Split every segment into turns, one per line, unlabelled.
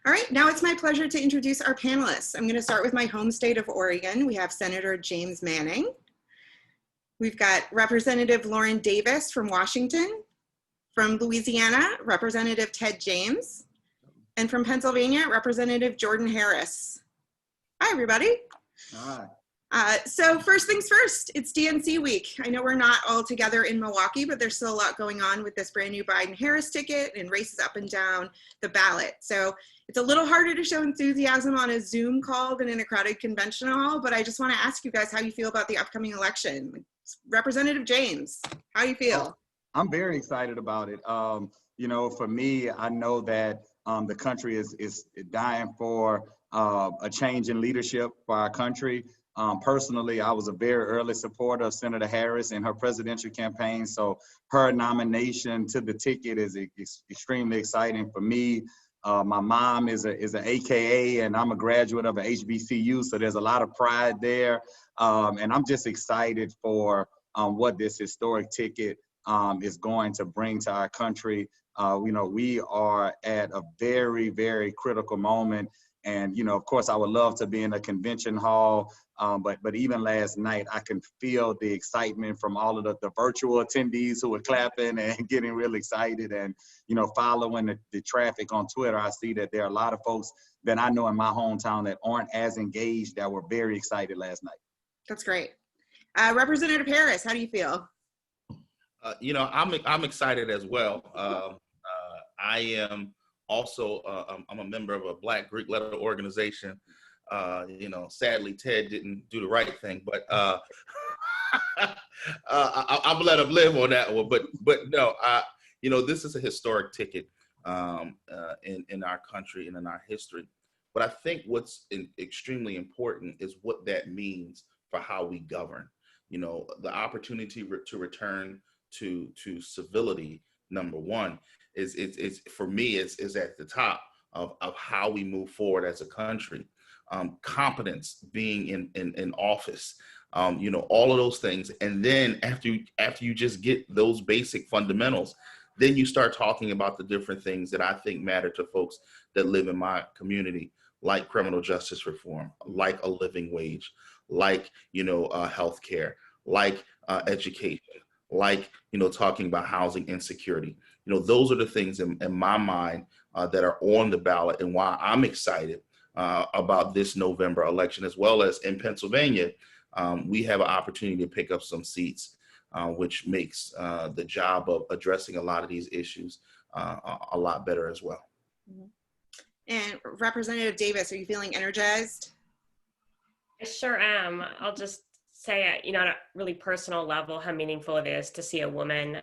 All right, now it's my pleasure to introduce our panelists. I'm going to start with my home state of Oregon. We have Senator James Manning. We've got Representative Lauren Davis from Washington. From Louisiana, Representative Ted James. And from Pennsylvania, Representative Jordan Harris. Hi, everybody.
Hi.
So first things first, it's DNC week. I know we're not all together in Milwaukee, but there's still a lot going on with this brand new Biden-Harris ticket and races up and down the ballot. So it's a little harder to show enthusiasm on a Zoom call than in a crowded convention hall, but I just want to ask you guys how you feel about the upcoming election. Representative James, how do you feel?
I'm very excited about it. You know, for me, I know that the country is dying for a change in leadership for our country. Personally, I was a very early supporter of Senator Harris in her presidential campaign. So her nomination to the ticket is extremely exciting for me. My mom is an AKA, and I'm a graduate of an HBCU, so there's a lot of pride there. And I'm just excited for what this historic ticket is going to bring to our country. You know, we are at a very, very critical moment. And, you know, of course, I would love to be in a convention hall, but even last night, I can feel the excitement from all of the virtual attendees who were clapping and getting really excited. And, you know, following the traffic on Twitter, I see that there are a lot of folks that I know in my hometown that aren't as engaged, that were very excited last night. That's great. Representative Harris, how do you feel?
You know, I'm excited as well. I am also, I'm a member of a Black Greek letter organization. You know, sadly, Ted didn't do the right thing, but I'll let him live on that one. But no, you know, this is a historic ticket in our country and in our history. But I think what's extremely important is what that means for how we govern. You know, the opportunity to return to civility, number one, is for me is at the top of how we move forward as a country. Competence, being in office, you know, all of those things. And then after you just get those basic fundamentals, then you start talking about the different things that I think matter to folks that live in my community, like criminal justice reform, like a living wage, like, you know, healthcare, like education, like, you know, talking about housing insecurity. You know, those are the things in my mind that are on the ballot, and why I'm excited about this November election, as well as in Pennsylvania. We have an opportunity to pick up some seats, which makes the job of addressing a lot of these issues a lot better as well.
And Representative Davis, are you feeling energized?
I sure am. I'll just say, you know, on a really personal level, how meaningful it is to see a woman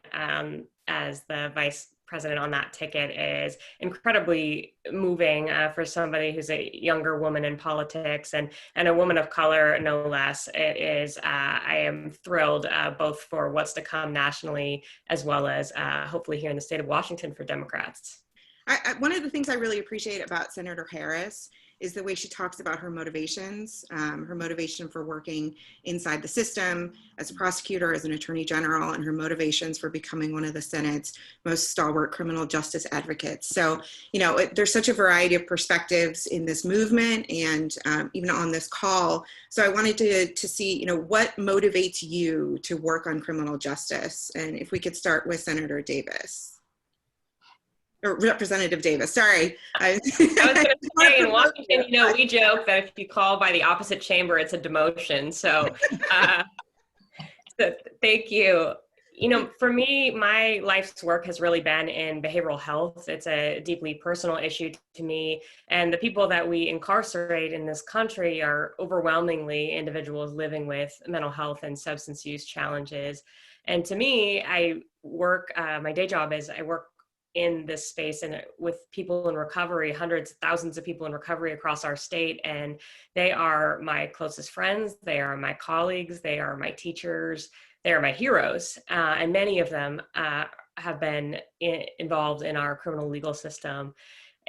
as the vice president on that ticket is incredibly moving for somebody who's a younger woman in politics and a woman of color, no less. It is, I am thrilled both for what's to come nationally, as well as hopefully here in the state of Washington for Democrats.
One of the things I really appreciate about Senator Harris is the way she talks about her motivations, her motivation for working inside the system as a prosecutor, as an attorney general, and her motivations for becoming one of the Senate's most stalwart criminal justice advocates. So, you know, there's such a variety of perspectives in this movement and even on this call. So I wanted to see, you know, what motivates you to work on criminal justice? And if we could start with Senator Davis. Or Representative Davis, sorry.
I was going to say, in Washington, you know, we joke that if you call by the opposite chamber, it's a demotion. So, so thank you. You know, for me, my life's work has really been in behavioral health. It's a deeply personal issue to me. And the people that we incarcerate in this country are overwhelmingly individuals living with mental health and substance use challenges. And to me, I work, my day job is I work in this space and with people in recovery, hundreds, thousands of people in recovery across our state. And they are my closest friends. They are my colleagues. They are my teachers. They are my heroes. And many of them have been involved in our criminal legal system.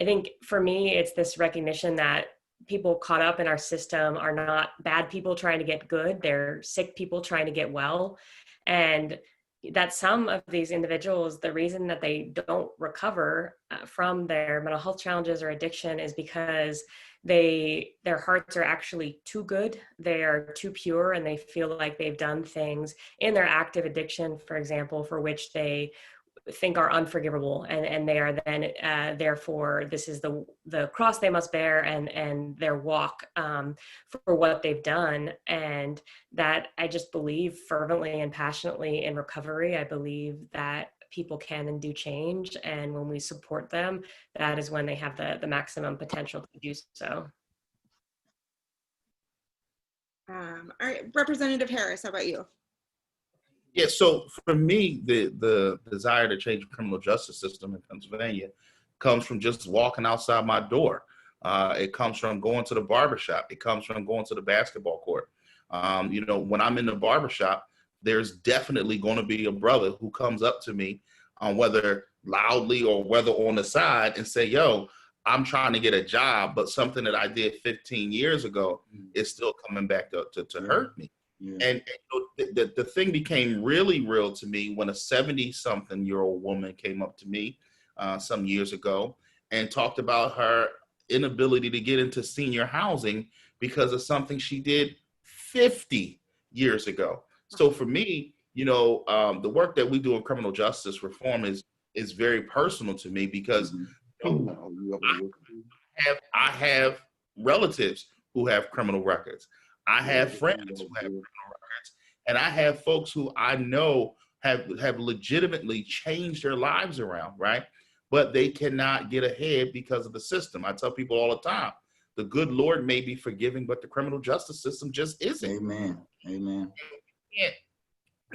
I think for me, it's this recognition that people caught up in our system are not bad people trying to get good. They're sick people trying to get well. And that some of these individuals, the reason that they don't recover from their mental health challenges or addiction is because their hearts are actually too good. They are too pure, and they feel like they've done things in their active addiction, for example, for which they think are unforgivable, and they are then therefore this is the cross they must bear, and their walk for what they've done. And that I just believe fervently and passionately in recovery. I believe that people can and do change, and when we support them, that is when they have the maximum potential to do so.
All right, Representative Harris, how about you?
Yeah, so for me, the desire to change the criminal justice system in Pennsylvania comes from just walking outside my door. It comes from going to the barbershop. It comes from going to the basketball court. When I'm in the barbershop, there's definitely going to be a brother who comes up to me, whether loudly or whether on the side, and say, yo, I'm trying to get a job, but something that I did 15 years ago is still coming back to hurt me. Yeah. And the thing became really real to me when a 70-something-year-old woman came up to me some years ago and talked about her inability to get into senior housing because of something she did 50 years ago. So for me, the work that we do in criminal justice reform is very personal to me because I have relatives who have criminal records. I have friends who have criminal records, and I have folks who I know have legitimately changed their lives around, right? But they cannot get ahead because of the system. I tell people all the time, the good Lord may be forgiving, but the criminal justice system just isn't.
Amen. Amen.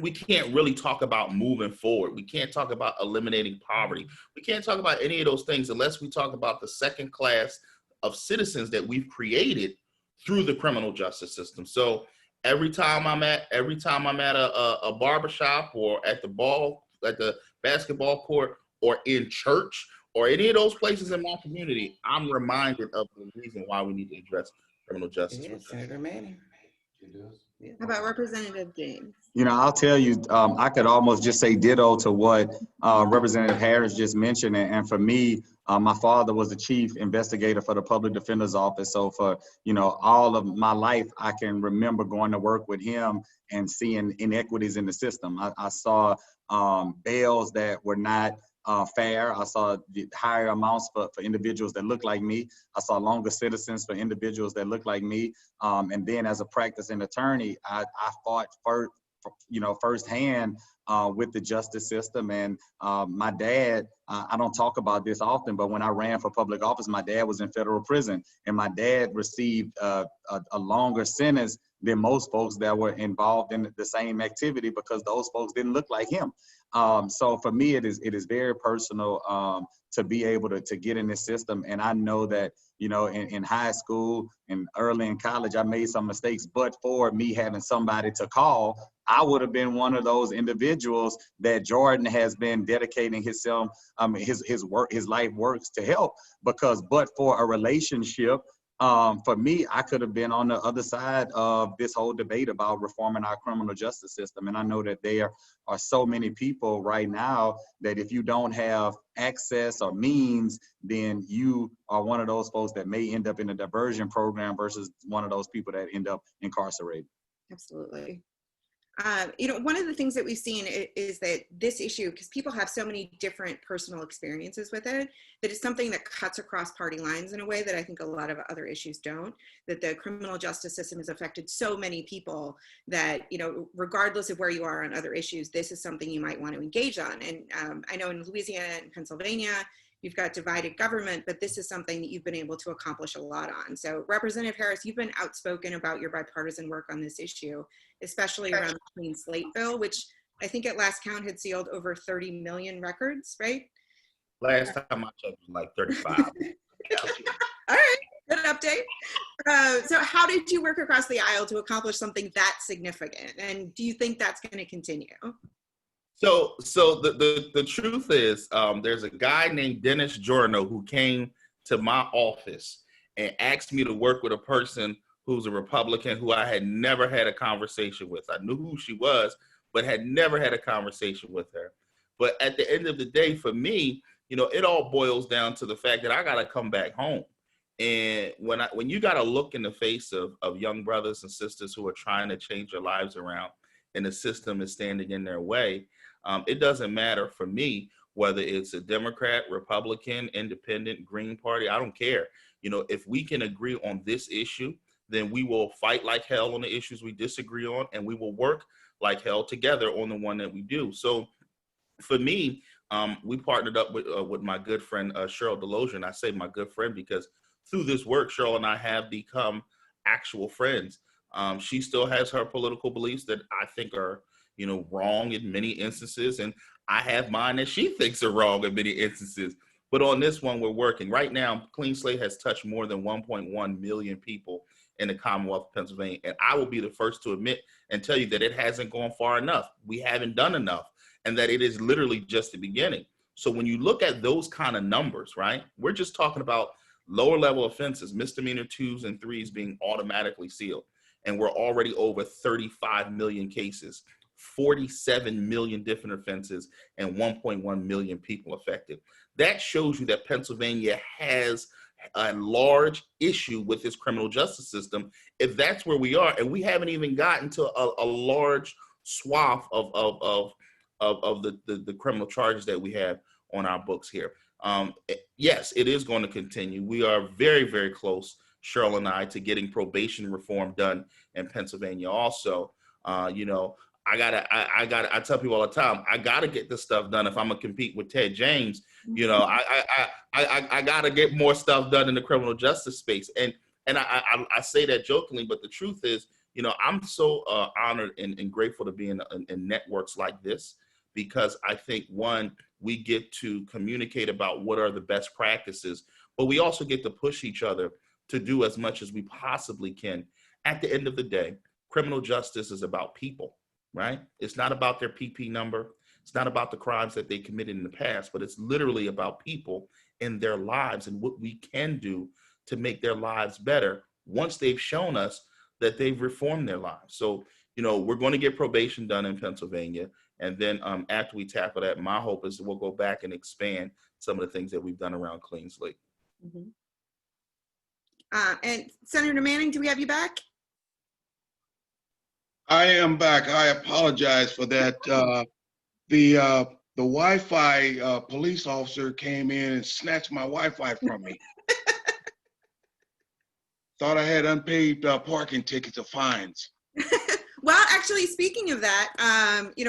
We can't really talk about moving forward. We can't talk about eliminating poverty. We can't talk about any of those things unless we talk about the second class of citizens that we've created through the criminal justice system. So every time I'm at a barbershop or at the basketball court or in church or any of those places in my community, I'm reminded of the reason why we need to address criminal justice.
Yeah, Senator Manning.
How about Representative James?
I'll tell you, I could almost just say ditto to what Representative Harris just mentioned. And for me, my father was the chief investigator for the public defender's office. So for, all of my life, I can remember going to work with him and seeing inequities in the system. I saw bails that were not fair. I saw higher amounts for individuals that look like me. I saw longer sentences for individuals that look like me. And then as a practicing attorney, I fought firsthand with the justice system. And my dad, I don't talk about this often, but when I ran for public office, my dad was in federal prison, and my dad received a longer sentence than most folks that were involved in the same activity because those folks didn't look like him. So for me, it is very personal to be able to get in this system. And I know that, in high school and early in college, I made some mistakes, but for me having somebody to call, I would have been one of those individuals that Jordan has been dedicating his life works to help, but for a relationship, for me, I could have been on the other side of this whole debate about reforming our criminal justice system. And I know that there are so many people right now that if you don't have access or means, then you are one of those folks that may end up in a diversion program versus one of those people that end up incarcerated.
Absolutely. One of the things that we've seen is that this issue, because people have so many different personal experiences with it, that it's something that cuts across party lines in a way that I think a lot of other issues don't, that the criminal justice system has affected so many people that, regardless of where you are on other issues, this is something you might want to engage on. And I know in Louisiana and Pennsylvania, you've got divided government, but this is something that you've been able to accomplish a lot on. So Representative Harris, you've been outspoken about your bipartisan work on this issue, especially around the Clean Slate bill, which I think at last count had sealed over 30 million records, right?
Last time I checked was like 35.
All right, good update. So how did you work across the aisle to accomplish something that significant? And do you think that's going to continue?
So the truth is, there's a guy named Dennis Jorno who came to my office and asked me to work with a person who's a Republican who I had never had a conversation with. I knew who she was, but had never had a conversation with her. But at the end of the day, for me, it all boils down to the fact that I got to come back home. And when you got to look in the face of young brothers and sisters who are trying to change their lives around, and the system is standing in their way, it doesn't matter for me whether it's a Democrat, Republican, Independent, Green Party. I don't care. If we can agree on this issue, then we will fight like hell on the issues we disagree on, and we will work like hell together on the one that we do. So for me, we partnered up with my good friend, Cheryl Delozier. And I say my good friend because through this work, Cheryl and I have become actual friends. She still has her political beliefs that I think are, wrong in many instances. And I have mine that she thinks are wrong in many instances. But on this one, we're working. Right now, Clean Slate has touched more than 1.1 million people in the Commonwealth of Pennsylvania. And I will be the first to admit and tell you that it hasn't gone far enough. We haven't done enough, and that it is literally just the beginning. So when you look at those kind of numbers, right, we're just talking about lower level offenses, misdemeanor 2s and 3s being automatically sealed. And we're already over 35 million cases, 47 million different offenses, and 1.1 million people affected. That shows you that Pennsylvania has a large issue with its criminal justice system, if that's where we are. And we haven't even gotten to a large swath of the criminal charges that we have on our books here. Yes, it is going to continue. We are very, very close, Cheryl and I, to getting probation reform done in Pennsylvania also. I tell people all the time, I gotta get this stuff done if I'm gonna compete with Ted James. I gotta get more stuff done in the criminal justice space. And I say that jokingly, but the truth is, I'm so honored and grateful to be in networks like this, because I think, one, we get to communicate about what are the best practices, but we also get to push each other to do as much as we possibly can. At the end of the day, criminal justice is about people, right? It's not about their PP number. It's not about the crimes that they committed in the past, but it's literally about people in their lives and what we can do to make their lives better once they've shown us that they've reformed their lives. So, we're going to get probation done in Pennsylvania. And then after we tackle that, my hope is we'll go back and expand some of the things that we've done around Clean Slate.
Mm-hmm. And Senator Manning, do we have you back?
I am back. I apologize for that. The Wi-Fi police officer came in and snatched my Wi-Fi from me. Thought I had unpaid parking tickets or fines.
Well, actually, speaking of that,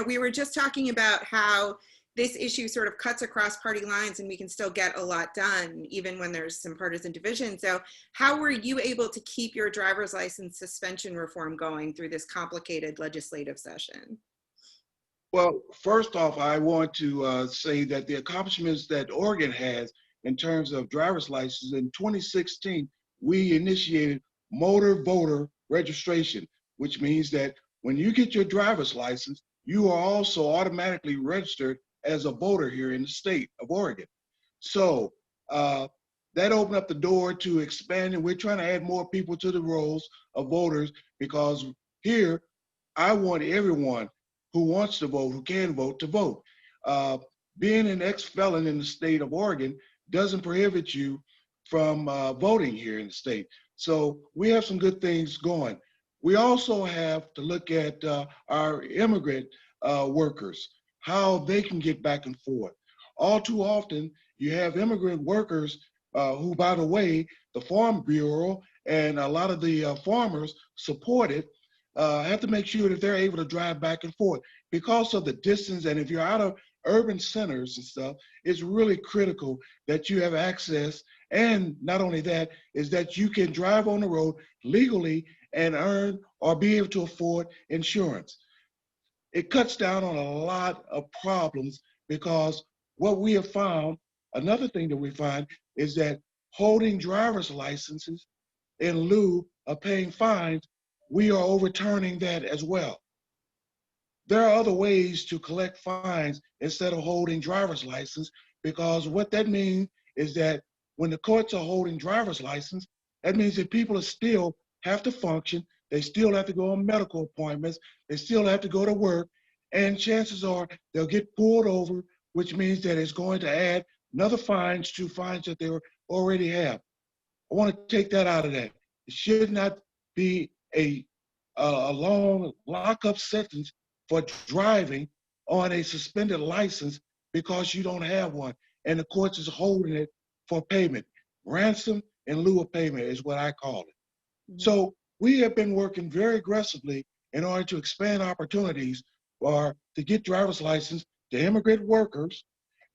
we were just talking about how this issue sort of cuts across party lines and we can still get a lot done, even when there's some partisan division. So how were you able to keep your driver's license suspension reform going through this complicated legislative session?
Well, first off, I want to say that the accomplishments that Oregon has in terms of driver's license, in 2016, we initiated motor voter registration, which means that when you get your driver's license, you are also automatically registered as a voter here in the state of Oregon. So that opened up the door to expand, and we're trying to add more people to the rolls of voters, because here I want everyone who wants to vote, who can vote, to vote. Being an ex-felon in the state of Oregon doesn't prohibit you from voting here in the state. So we have some good things going. We also have to look at our immigrant workers, how they can get back and forth. All too often, you have immigrant workers who, by the way, the Farm Bureau and a lot of the farmers support it, have to make sure that they're able to drive back and forth because of the distance. And if you're out of urban centers and stuff, it's really critical that you have access. And not only that, is that you can drive on the road legally and earn or be able to afford insurance. It cuts down on a lot of problems, because what we have found, another thing that we find, is that holding driver's licenses in lieu of paying fines, we are overturning that as well. There are other ways to collect fines instead of holding driver's license, because what that means is that when the courts are holding driver's license, that means that people still have to function, they still have to go on medical appointments, they still have to go to work, and chances are they'll get pulled over, which means that it's going to add another fines to fines that they already have. I want to take that out of that. It should not be a long lockup sentence for driving on a suspended license because you don't have one, and the courts is holding it for payment. Ransom in lieu of payment is what I call it. Mm-hmm. So we have been working very aggressively in order to expand opportunities to get driver's license to immigrant workers.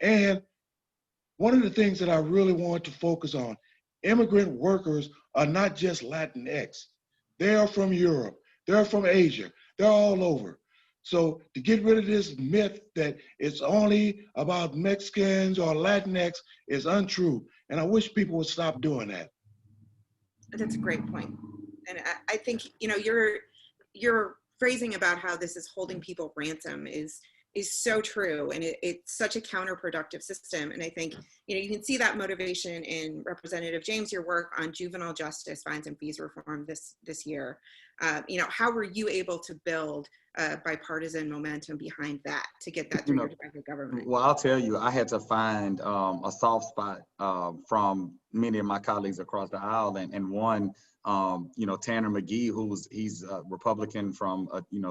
And one of the things that I really want to focus on, immigrant workers are not just Latinx. They are from Europe. They're from Asia. They're all over. So to get rid of this myth that it's only about Mexicans or Latinx is untrue. And I wish people would stop doing that.
That's a great point. And I think, your phrasing about how this is holding people ransom is so true. And it's such a counterproductive system. And I think, you can see that motivation in Representative James, your work on juvenile justice, fines and fees reform this year. How were you able to build bipartisan momentum behind that to get that through your federal government?
Well, I'll tell you, I had to find a soft spot from many of my colleagues across the aisle, and one, Tanner McGee, he's a Republican from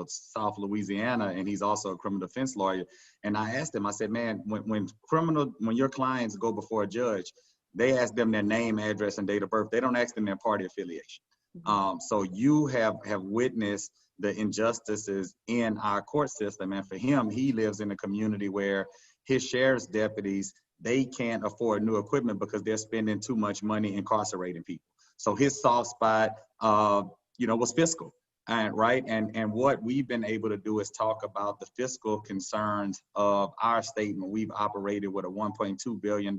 South Louisiana, and he's also a criminal defense lawyer. And I asked him, I said, man, when your clients go before a judge, they ask them their name, address, and date of birth. They don't ask them their party affiliation. Mm-hmm. So you have witnessed the injustices in our court system. And for him, he lives in a community where his sheriff's deputies, they can't afford new equipment because they're spending too much money incarcerating people. So his soft spot, was fiscal, right? And what we've been able to do is talk about the fiscal concerns of our state. When we've operated with a $1.2 billion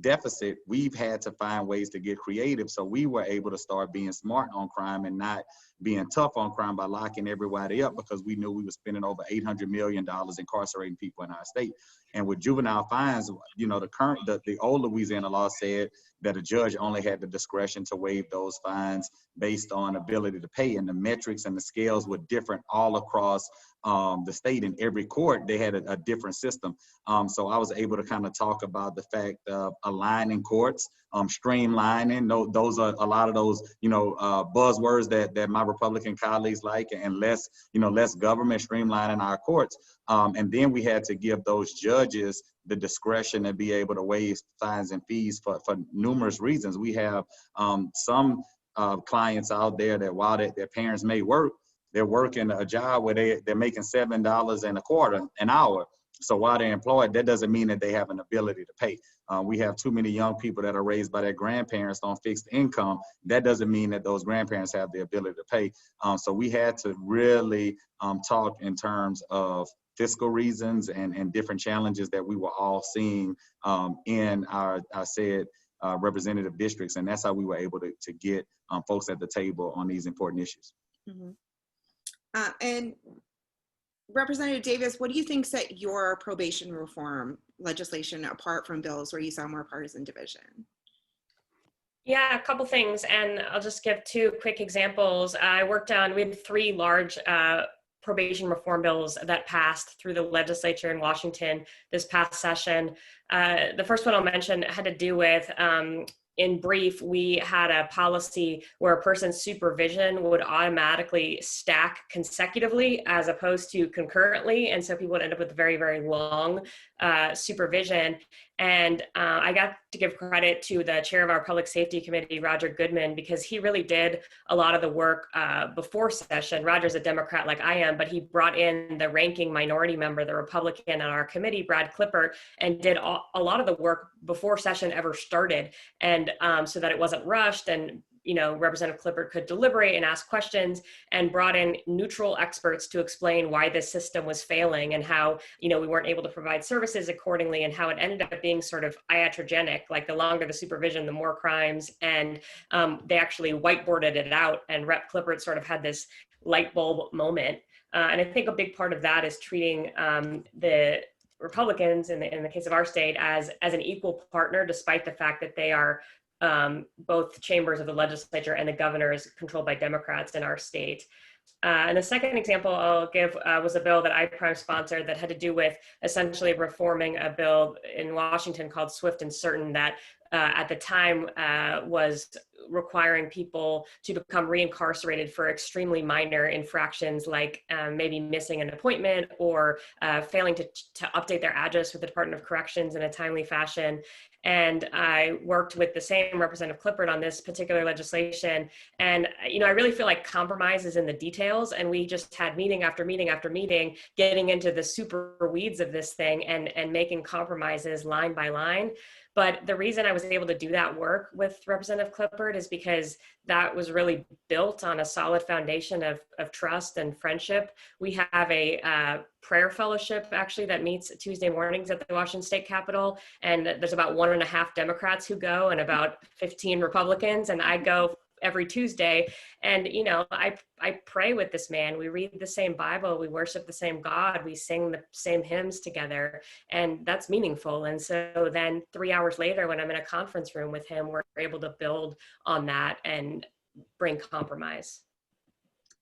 deficit, we've had to find ways to get creative. So we were able to start being smart on crime and not being tough on crime by locking everybody up, because we knew we were spending over $800 million incarcerating people in our state. And with juvenile fines, the old Louisiana law said that a judge only had the discretion to waive those fines based on ability to pay, and the metrics and the scales were different all across the state. In every court, they had a different system. So I was able to kind of talk about the fact of aligning courts, streamlining. Those are a lot of those, buzzwords that my Republican colleagues like, and less government, streamlining our courts. And then we had to give those judges the discretion to be able to waive fines and fees for numerous reasons. We have some clients out there that while their parents may work, they're working a job where they're making $7.25 an hour. So while they're employed, that doesn't mean that they have an ability to pay. We have too many young people that are raised by their grandparents on fixed income. That doesn't mean that those grandparents have the ability to pay. So we had to really talk in terms of fiscal reasons and different challenges that we were all seeing in our representative districts. And that's how we were able to get folks at the table on these important issues.
Mm-hmm. And Representative Davis, what do you think set your probation reform legislation apart from bills where you saw more partisan division?
Yeah, a couple things, and I'll just give two quick examples. We had three large probation reform bills that passed through the legislature in Washington this past session. The first one I'll mention had to do with in brief, we had a policy where a person's supervision would automatically stack consecutively as opposed to concurrently. And so people would end up with very, very long supervision. And I got to give credit to the chair of our public safety committee, Roger Goodman, because he really did a lot of the work before session. Roger's a Democrat like I am, but he brought in the ranking minority member, the Republican on our committee, Brad Clippert, and did a lot of the work before session ever started. And so that it wasn't rushed, and Representative Clippert could deliberate and ask questions, and brought in neutral experts to explain why this system was failing and how, we weren't able to provide services accordingly, and how it ended up being sort of iatrogenic, like the longer the supervision, the more crimes. And they actually whiteboarded it out, and Rep. Clippert sort of had this light bulb moment. And I think a big part of that is treating the Republicans in the case of our state as an equal partner, despite the fact that they are both chambers of the legislature and the governor is controlled by Democrats in our state. And the second example I'll give was a bill that I prime sponsored that had to do with essentially reforming a bill in Washington called Swift and Certain that at the time was requiring people to become reincarcerated for extremely minor infractions like maybe missing an appointment or failing to update their address with the Department of Corrections in a timely fashion. And I worked with the same Representative Clifford on this particular legislation. And, I really feel like compromise is in the details. And we just had meeting after meeting after meeting, getting into the super weeds of this thing and making compromises line by line. But the reason I was able to do that work with Representative Clifford is because that was really built on a solid foundation of trust and friendship. We have a prayer fellowship actually that meets Tuesday mornings at the Washington State Capitol. And there's about 1.5 Democrats who go and about 15 Republicans. And I go every Tuesday. And, I pray with this man. We read the same Bible. We worship the same God. We sing the same hymns together. And that's meaningful. And so then 3 hours later, when I'm in a conference room with him, we're able to build on that and bring compromise.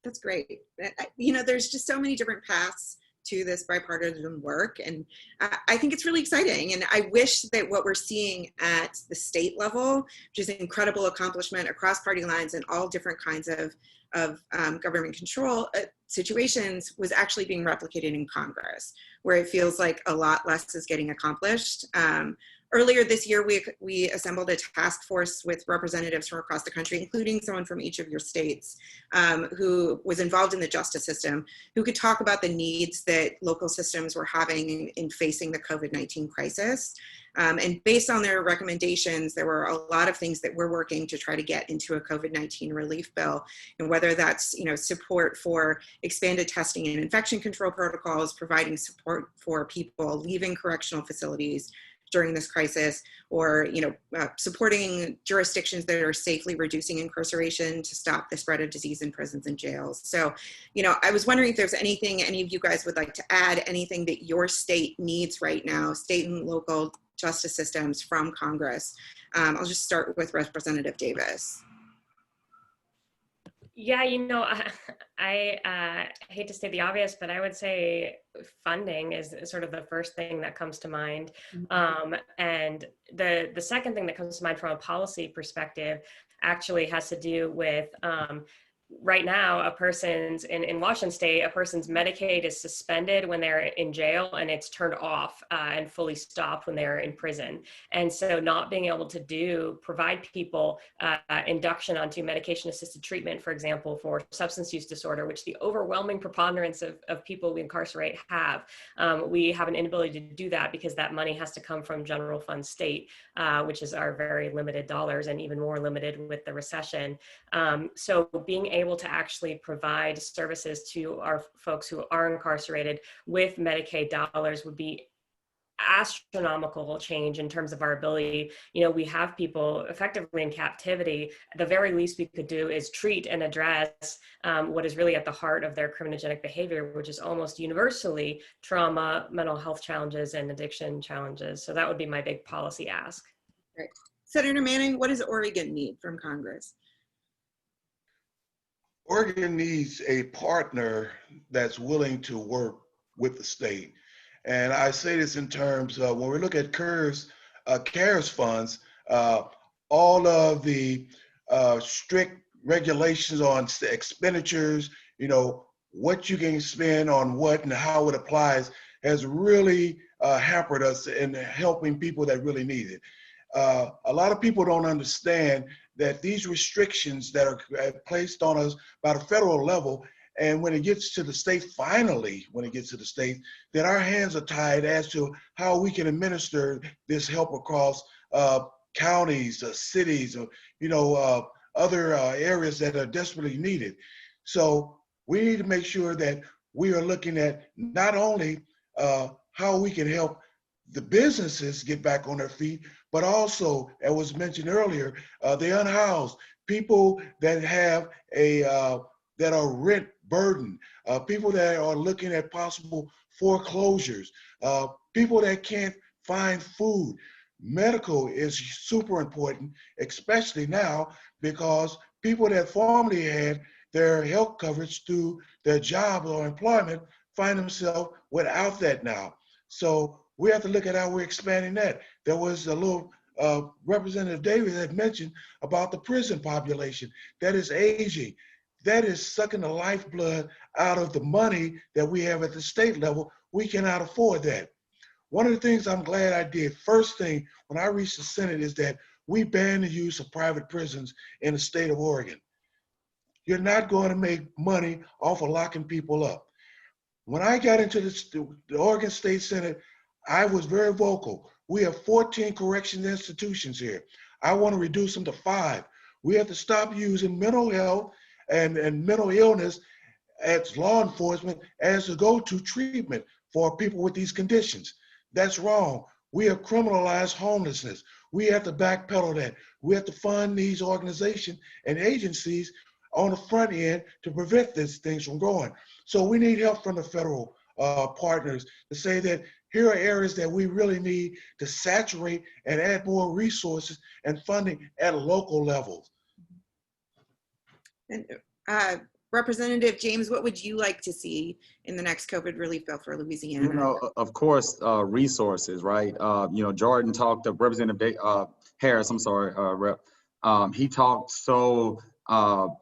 That's great. There's just so many different paths to this bipartisan work. And I think it's really exciting. And I wish that what we're seeing at the state level, which is an incredible accomplishment across party lines and all different kinds of government control situations, was actually being replicated in Congress, where it feels like a lot less is getting accomplished. Earlier this year, we assembled a task force with representatives from across the country, including someone from each of your states, who was involved in the justice system, who could talk about the needs that local systems were having in facing the COVID-19 crisis. And based on their recommendations, there were a lot of things that we're working to try to get into a COVID-19 relief bill, and whether that's support for expanded testing and infection control protocols, providing support for people leaving correctional facilities during this crisis, or supporting jurisdictions that are safely reducing incarceration to stop the spread of disease in prisons and jails. So, I was wondering if there's anything any of you guys would like to add, anything that your state needs right now, state and local justice systems from Congress. I'll just start with Representative Davis.
Yeah, I hate to say the obvious, but I would say funding is sort of the first thing that comes to mind. And the second thing that comes to mind from a policy perspective actually has to do with right now, a person's in Washington State, a person's Medicaid is suspended when they're in jail, and it's turned off and fully stopped when they're in prison. And so not being able to provide people induction onto medication-assisted treatment, for example, for substance use disorder, which the overwhelming preponderance of people we incarcerate have. We have an inability to do that because that money has to come from general fund state, which is our very limited dollars, and even more limited with the recession. So being able to actually provide services to our folks who are incarcerated with Medicaid dollars would be astronomical change in terms of our ability. We have people effectively in captivity. The very least we could do is treat and address what is really at the heart of their criminogenic behavior, which is almost universally trauma, mental health challenges, and addiction challenges. So that would be my big policy ask.
Great. Senator Manning, what does Oregon need from Congress?
Oregon needs a partner that's willing to work with the state. And I say this in terms of when we look at CARES funds, all of the strict regulations on expenditures, what you can spend on what and how it applies has really hampered us in helping people that really need it. A lot of people don't understand that these restrictions that are placed on us by the federal level, and when it gets to the state, finally, when it gets to the state, that our hands are tied as to how we can administer this help across counties, cities, other areas that are desperately needed. So we need to make sure that we are looking at not only how we can help the businesses get back on their feet, but also, as was mentioned earlier, the unhoused, people that have that are rent burdened, people that are looking at possible foreclosures, people that can't find food. Medical is super important, especially now, because people that formerly had their health coverage through their job or employment find themselves without that now. So we have to look at how we're expanding that. There was a little Representative Davis had mentioned about the prison population that is aging. That is sucking the lifeblood out of the money that we have at the state level. We cannot afford that. One of the things I'm glad I did, first thing when I reached the Senate, is that we banned the use of private prisons in the state of Oregon. You're not going to make money off of locking people up. When I got into the Oregon State Senate, I was very vocal. We have 14 corrections institutions here. I want to reduce them to 5. We have to stop using mental health and mental illness as law enforcement as a go-to treatment for people with these conditions. That's wrong. We have criminalized homelessness. We have to backpedal that. We have to fund these organizations and agencies on the front end to prevent these things from going. So we need help from the federal partners to say that here are areas that we really need to saturate and add more resources and funding at local levels.
And Representative James, what would you like to see in the next COVID relief bill for Louisiana?
You know, of course, resources, right? You know, Jordan talked to Representative Harris, I'm sorry, Rep. He talked so,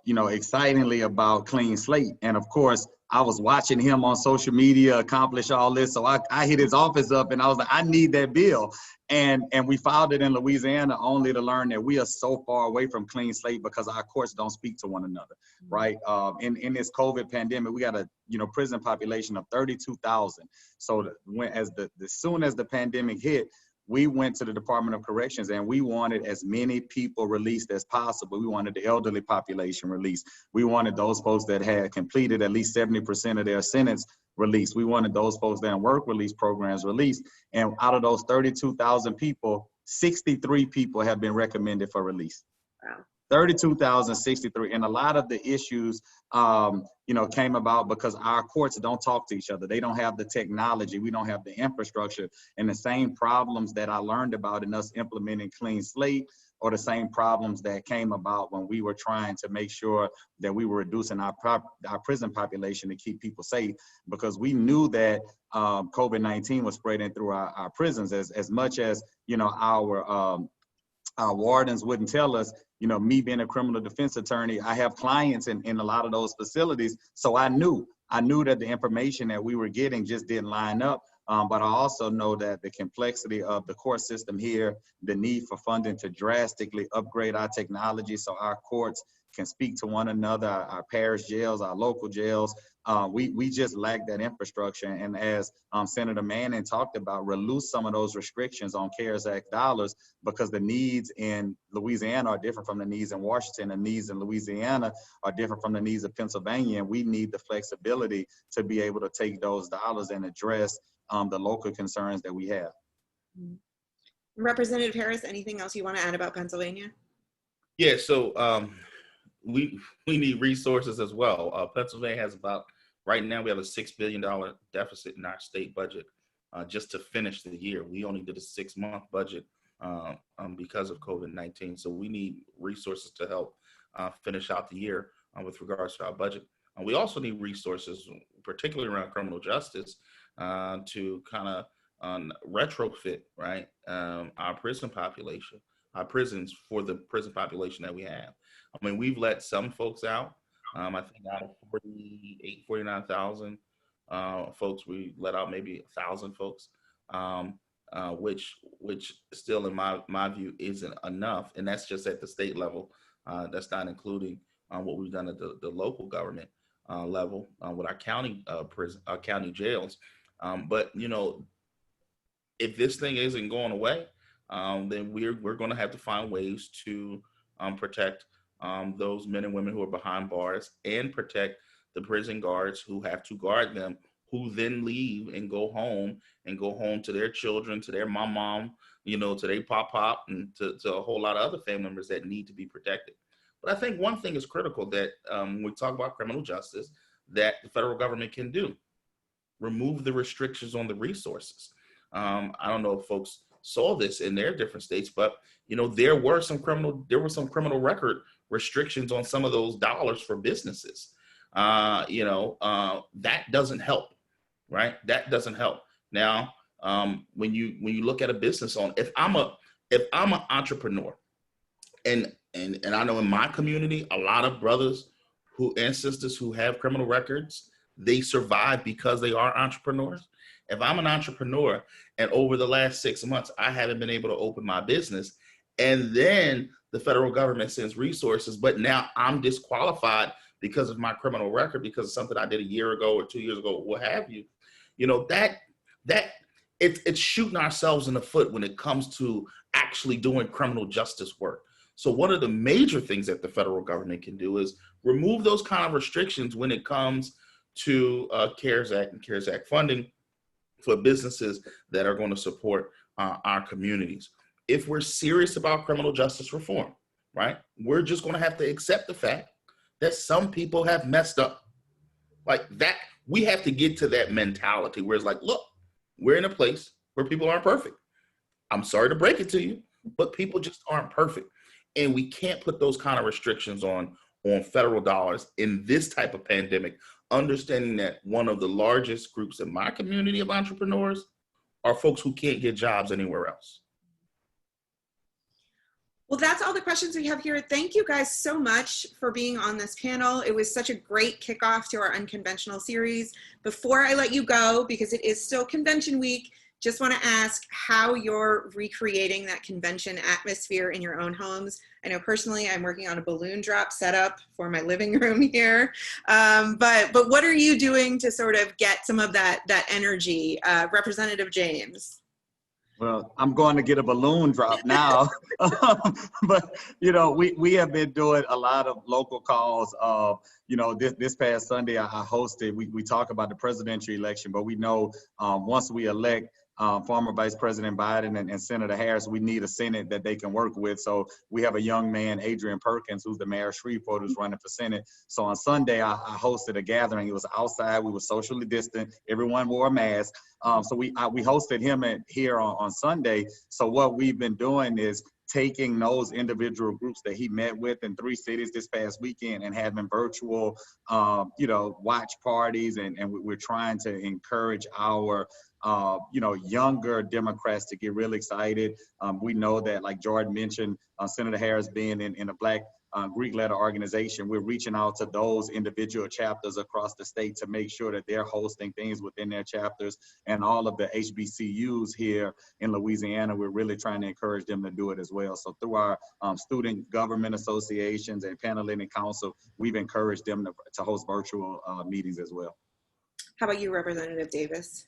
you know, excitingly about clean slate. And of course, I was watching him on social media accomplish all this. So I hit his office up and I was like, I need that bill. And we filed it in Louisiana only to learn that we are so far away from clean slate because our courts don't speak to one another, right? In this COVID pandemic, we got a, you know, prison population of 32,000. So as soon as the pandemic hit, we went to the Department of Corrections and we wanted as many people released as possible. We wanted the elderly population released. We wanted those folks that had completed at least 70% of their sentence released. We wanted those folks that in work release programs released. And out of those 32,000 people, 63 people have been recommended for release.
Wow.
32,063, and a lot of the issues, you know, came about because our courts don't talk to each other. They don't have the technology. We don't have the infrastructure, and the same problems that I learned about in us implementing clean slate or the same problems that came about when we were trying to make sure that we were reducing our prison population to keep people safe, because we knew that COVID-19 was spreading through our prisons as much as, you know, our wardens wouldn't tell us. You know, me being a criminal defense attorney, I have clients in a lot of those facilities. So I knew that the information that we were getting just didn't line up. But I also know that the complexity of the court system here, the need for funding to drastically upgrade our technology so our courts can speak to one another, our parish jails, our local jails. We just lack that infrastructure. And as Senator Manning talked about, release some of those restrictions on CARES Act dollars, because the needs in Louisiana are different from the needs in Washington. The needs in Louisiana are different from the needs of Pennsylvania. And we need the flexibility to be able to take those dollars and address the local concerns that we have.
Representative Harris, anything else you want to add about Pennsylvania?
Yeah, so we need resources as well. Pennsylvania has about, right now we have a $6 billion deficit in our state budget just to finish the year. We only did a 6-month budget because of COVID-19. So we need resources to help finish out the year with regards to our budget. We also need resources, particularly around criminal justice, to kind of retrofit, right, our prison population, our prisons for the prison population that we have. I mean, we've let some folks out. I think out of 49,000 folks, we let out maybe 1,000 folks, which still in my view isn't enough. And that's just at the state level. That's not including what we've done at the local government level with our county county jails. But you know, if this thing isn't going away, then we're going to have to find ways to protect those men and women who are behind bars and protect the prison guards who have to guard them, who then leave and go home to their children, to their mom, you know, to their pop, and to a whole lot of other family members that need to be protected. But I think one thing is critical that when we talk about criminal justice, that the federal government can do: remove the restrictions on the resources. I don't know if folks saw this in their different states, but you know, there were some criminal record restrictions on some of those dollars for businesses. That doesn't help, right? That doesn't help. Now, when you look at a business owner, if I'm an entrepreneur, and I know in my community, a lot of brothers and sisters who have criminal records, they survive because they are entrepreneurs. If I'm an entrepreneur and over the last 6 months, I haven't been able to open my business, and then the federal government sends resources, but now I'm disqualified because of my criminal record, because of something I did a year ago or 2 years ago, what have you, it's shooting ourselves in the foot when it comes to actually doing criminal justice work. So one of the major things that the federal government can do is remove those kind of restrictions when it comes to CARES Act and CARES Act funding for businesses that are going to support our communities. If we're serious about criminal justice reform, right, we're just going to have to accept the fact that some people have messed up. Like that, we have to get to that mentality where it's like, look, we're in a place where people aren't perfect. I'm sorry to break it to you, but people just aren't perfect. And we can't put those kind of restrictions on federal dollars in this type of pandemic, understanding that one of the largest groups in my community of entrepreneurs are folks who can't get jobs anywhere else.
Well, that's all the questions we have here. Thank you guys so much for being on this panel. It was such a great kickoff to our Unconventional series. Before I let you go, because it is still convention week, just want to ask how you're recreating that convention atmosphere in your own homes. I know personally I'm working on a balloon drop setup for my living room here. But what are you doing to sort of get some of that energy? Representative James.
Well, I'm going to get a balloon drop now. But, we have been doing a lot of local calls. This past Sunday, I hosted, we talk about the presidential election, but we know once we elect former Vice President Biden and Senator Harris, we need a Senate that they can work with. So we have a young man, Adrian Perkins, who's the mayor of Shreveport, who's running for Senate. So on Sunday, I hosted a gathering. It was outside. We were socially distant. Everyone wore a mask. So we hosted him here on Sunday. So what we've been doing is taking those individual groups that he met with in 3 cities this past weekend and having virtual, watch parties. And we're trying to encourage our younger Democrats to get really excited. We know that, like Jordan mentioned, Senator Harris being in a Black Greek letter organization, we're reaching out to those individual chapters across the state to make sure that they're hosting things within their chapters, and all of the HBCUs here in Louisiana, we're really trying to encourage them to do it as well. So through our student government associations and Panhellenic Council, we've encouraged them to host virtual meetings as well.
How about you, Representative Davis?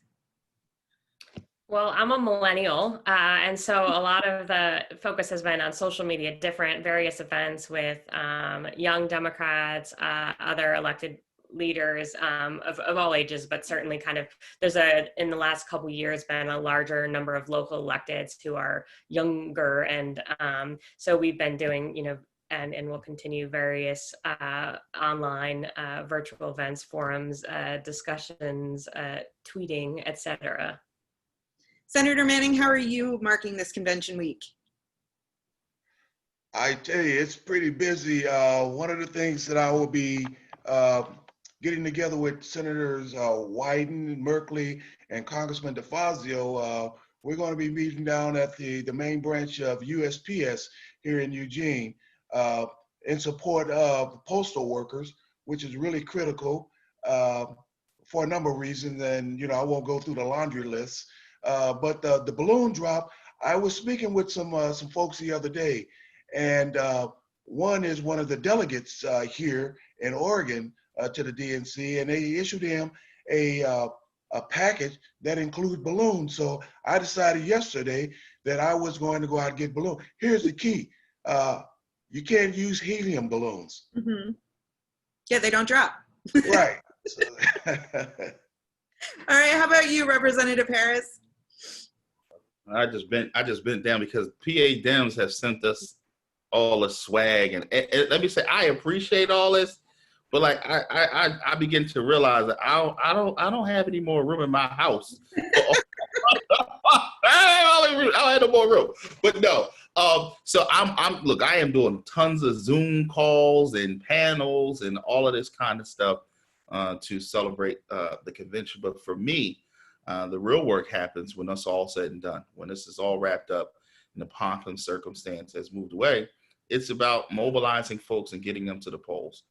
Well, I'm a millennial, and so a lot of the focus has been on social media, various events with young Democrats, other elected leaders of all ages, but certainly in the last couple of years, been a larger number of local electeds who are younger. And so we've been doing, and we'll continue various online virtual events, forums, discussions, tweeting, etc.
Senator Manning, how are you marking this convention week?
I tell you, it's pretty busy. One of the things that I will be getting together with Senators Wyden, Merkley, and Congressman DeFazio, we're going to be meeting down at the main branch of USPS here in Eugene in support of postal workers, which is really critical for a number of reasons. And, I won't go through the laundry list. But the balloon drop, I was speaking with some folks the other day, and one is one of the delegates here in Oregon to the DNC, and they issued him a package that includes balloons. So I decided yesterday that I was going to go out and get balloons. Here's the key. You can't use helium balloons.
Mm-hmm. Yeah, they don't drop.
Right.
All right, how about you, Representative Harris?
I just bent down because PA Dems have sent us all the swag, and let me say I appreciate all this, but like I begin to realize that I don't have any more room in my house. I don't have no more room. But no, So look, I am doing tons of Zoom calls and panels and all of this kind of stuff to celebrate the convention. But for me, the real work happens when it's all said and done, when this is all wrapped up and the pomp and circumstance has moved away. It's about mobilizing folks and getting them to the polls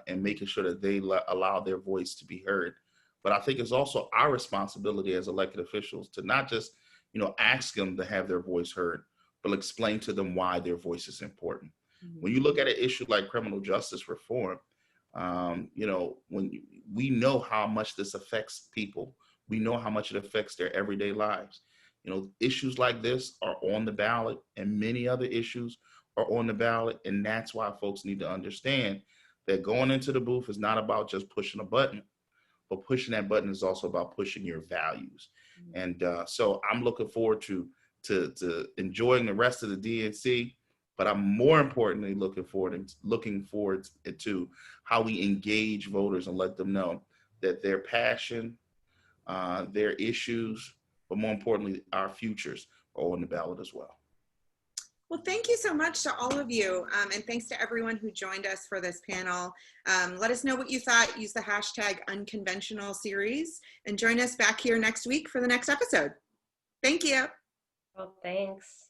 and making sure that they allow their voice to be heard. But I think it's also our responsibility as elected officials to not just, ask them to have their voice heard, but explain to them why their voice is important. Mm-hmm. When you look at an issue like criminal justice reform, when we know how much this affects people, we know how much it affects their everyday lives. Issues like this are on the ballot, and many other issues are on the ballot. And that's why folks need to understand that going into the booth is not about just pushing a button, but pushing that button is also about pushing your values. Mm-hmm. And so I'm looking forward to enjoying the rest of the DNC, but I'm more importantly looking forward to how we engage voters and let them know that their passion, their issues, but more importantly, our futures are on the ballot as well.
Well, thank you so much to all of you. And thanks to everyone who joined us for this panel. Let us know what you thought. Use the hashtag Unconventional series and join us back here next week for the next episode. Thank you.
Well, thanks.